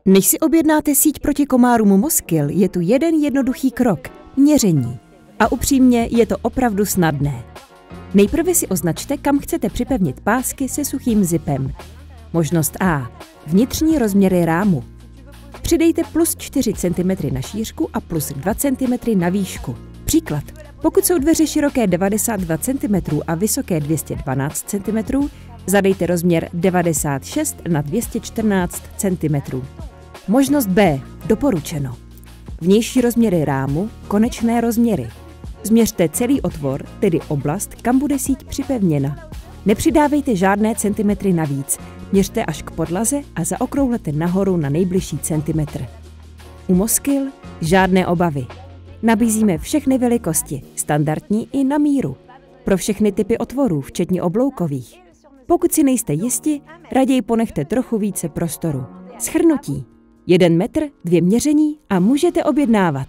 Než si objednáte síť proti komárům Moskil, je tu jeden jednoduchý krok – měření. A upřímně je to opravdu snadné. Nejprve si označte, kam chcete připevnit pásky se suchým zipem. Možnost A. Vnitřní rozměry rámu. Přidejte plus 4 cm na šířku a plus 2 cm na výšku. Příklad. Pokud jsou dveře široké 92 cm a vysoké 212 cm, zadejte rozměr 96 na 214 cm. Možnost B. Doporučeno. Vnější rozměry rámu, konečné rozměry. Změřte celý otvor, tedy oblast, kam bude síť připevněna. Nepřidávejte žádné centimetry navíc, měřte až k podlaze a zaokrouhlete nahoru na nejbližší centimetr. U Moskil žádné obavy. Nabízíme všechny velikosti, standardní i na míru. Pro všechny typy otvorů, včetně obloukových. Pokud si nejste jisti, raději ponechte trochu více prostoru. Shrnutí. 1 metr, 2 měření a můžete objednávat.